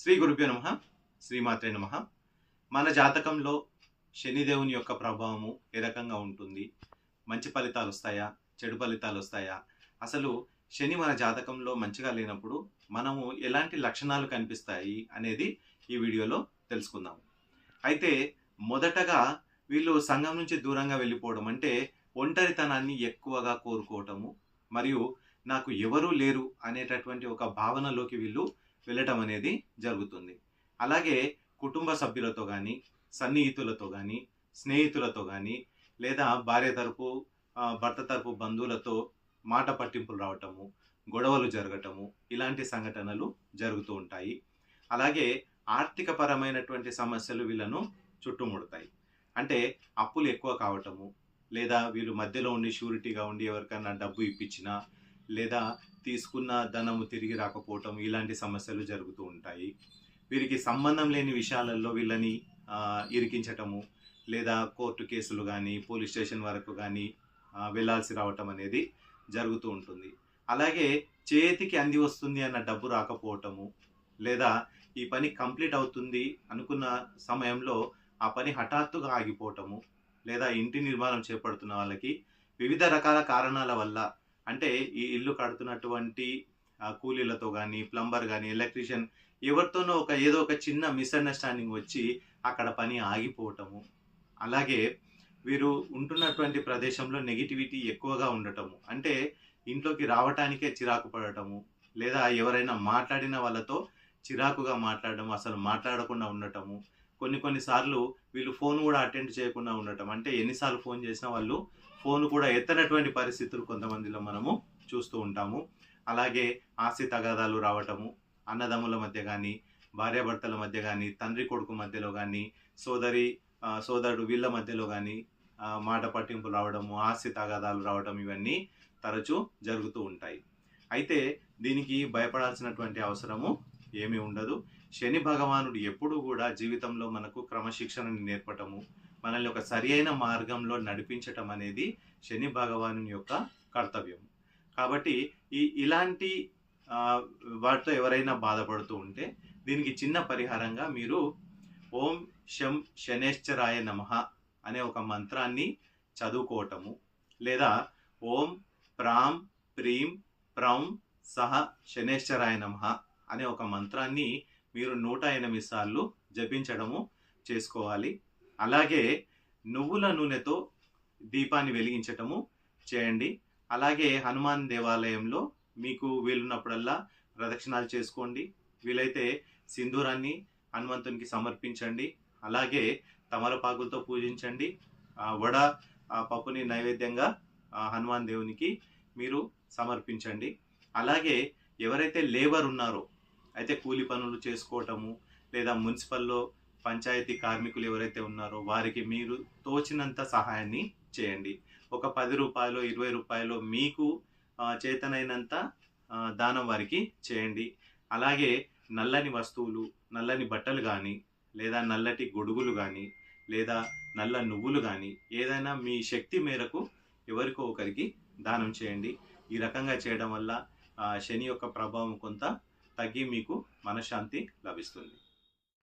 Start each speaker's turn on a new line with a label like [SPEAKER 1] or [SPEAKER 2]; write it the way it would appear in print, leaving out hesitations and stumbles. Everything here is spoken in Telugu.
[SPEAKER 1] శ్రీ గురుభ్యో నమః. శ్రీమాత్రే నమః. మన జాతకంలో శనిదేవుని యొక్క ప్రభావము ఏ రకంగా ఉంటుంది? మంచి ఫలితాలు వస్తాయా? చెడు ఫలితాలు వస్తాయా? అసలు శని మన జాతకంలో మంచిగా లేనప్పుడు మనము ఎలాంటి లక్షణాలు కనిపిస్తాయి అనేది ఈ వీడియోలో తెలుసుకుందాం. అయితే మొదటగా వీళ్ళు సంఘం నుంచి దూరంగా వెళ్ళిపోవడం అంటే ఒంటరితనాన్ని ఎక్కువగా కోరుకోవటము, మరియు నాకు ఎవరూ లేరు అనేటటువంటి ఒక భావనలోకి వీళ్ళు వెళ్ళటం అనేది జరుగుతుంది. అలాగే కుటుంబ సభ్యులతో కానీ, సన్నిహితులతో కానీ, స్నేహితులతో కానీ, లేదా భార్య తరపు భర్త తరపు బంధువులతో మాట పట్టింపులు రావటము, గొడవలు జరగటము, ఇలాంటి సంఘటనలు జరుగుతూ ఉంటాయి. అలాగే ఆర్థిక పరమైనటువంటి సమస్యలు వీళ్ళను చుట్టుముడతాయి. అంటే అప్పులు ఎక్కువ కావటము, లేదా వీళ్ళు మధ్యలో ఉండి షూరిటీగా ఉండి ఎవరికైనా డబ్బు ఇప్పించినా, లేదా తీసుకున్న ధనము తిరిగి రాకపోవటం, ఇలాంటి సమస్యలు జరుగుతూ ఉంటాయి. వీరికి సంబంధం లేని విషయాలలో వీళ్ళని ఇరికించటము, లేదా కోర్టు కేసులు కానీ, పోలీస్ స్టేషన్ వరకు కానీ వెళ్ళాల్సి రావటం అనేది జరుగుతూ ఉంటుంది. అలాగే చేతికి అంది వస్తుంది అన్న డబ్బు రాకపోవటము, లేదా ఈ పని కంప్లీట్ అవుతుంది అనుకున్న సమయంలో ఆ పని హఠాత్తుగా ఆగిపోవటము, లేదా ఇంటి నిర్మాణం చేపడుతున్న వాళ్ళకి వివిధ రకాల కారణాల వల్ల, అంటే ఈ ఇల్లు కడుతున్నటువంటి కూలీలతో కానీ, ప్లంబర్ కానీ, ఎలక్ట్రీషియన్ ఎవరితోనో ఏదో ఒక చిన్న మిస్అండర్స్టాండింగ్ వచ్చి అక్కడ పని ఆగిపోవటము. అలాగే వీరు ఉంటున్నటువంటి ప్రదేశంలో నెగిటివిటీ ఎక్కువగా ఉండటము, అంటే ఇంట్లోకి రావటానికే చిరాకు పడటము, లేదా ఎవరైనా మాట్లాడిన వాళ్ళతో చిరాకుగా మాట్లాడడం, అసలు మాట్లాడకుండా ఉండటము. కొన్నిసార్లు వీళ్ళు ఫోన్ కూడా అటెండ్ చేయకుండా ఉండటం, అంటే ఎన్నిసార్లు ఫోన్ చేసినా వాళ్ళు ఫోన్ కూడా ఎత్తనటువంటి పరిస్థితులు కొంతమందిలో మనము చూస్తూ ఉంటాము. అలాగే ఆస్తి తగాదాలు రావటము, అన్నదమ్ముల మధ్య కానీ, భార్యాభర్తల మధ్య కానీ, తండ్రి కొడుకు మధ్యలో కానీ, సోదరుడు వీళ్ళ మధ్యలో కానీ మాట పట్టింపులు రావడము, ఆస్తి తగాదాలు రావడం, ఇవన్నీ తరచూ జరుగుతూ ఉంటాయి. అయితే దీనికి భయపడాల్సినటువంటి అవసరము ఏమీ ఉండదు. శని భగవానుడు ఎప్పుడూ కూడా జీవితంలో మనకు క్రమశిక్షణని నేర్పటము, మనల్ని ఒక సరి అయిన మార్గంలో నడిపించటం అనేది శని భగవాను యొక్క కర్తవ్యం. కాబట్టి ఇలాంటి వాటితో ఎవరైనా బాధపడుతూ ఉంటే దీనికి చిన్న పరిహారంగా మీరు ఓం శం శనేశ్చరాయ నమః అనే ఒక మంత్రాన్ని చదువుకోవటము, లేదా ఓం ప్రాం ప్రీం ప్రౌం సహ శనేశ్చరాయ నమః అనే ఒక మంత్రాన్ని మీరు 108 సార్లు జపించడము చేసుకోవాలి. అలాగే నువ్వుల నూనెతో దీపాన్ని వెలిగించటము చేయండి. అలాగే హనుమాన్ దేవాలయంలో మీకు వీలున్నప్పుడల్లా ప్రదక్షిణాలు చేసుకోండి. వీలైతే సింధూరాన్ని హనుమంతునికి సమర్పించండి. అలాగే తమలపాకులతో పూజించండి. వడ పప్పుని నైవేద్యంగా హనుమాన్ దేవునికి మీరు సమర్పించండి. అలాగే ఎవరైతే లేబర్ ఉన్నారో, అయితే కూలి పనులు చేసుకోవటము, లేదా మున్సిపల్లో పంచాయతీ కార్మికులు ఎవరైతే ఉన్నారో వారికి మీరు తోచినంత సహాయాన్ని చేయండి. ఒక 10 రూపాయలు 20 రూపాయలు మీకు చేతనైనంత దానం వారికి చేయండి. అలాగే నల్లని వస్తువులు, నల్లని బట్టలు కానీ, లేదా నల్లటి గొడుగులు కానీ, లేదా నల్ల నువ్వులు కానీ, ఏదైనా మీ శక్తి మేరకు ఎవరికో ఒకరికి దానం చేయండి. ఈ రకంగా చేయడం వల్ల శని యొక్క ప్రభావం కొంత తగ్గి మీకు మనశ్శాంతి లభిస్తుంది.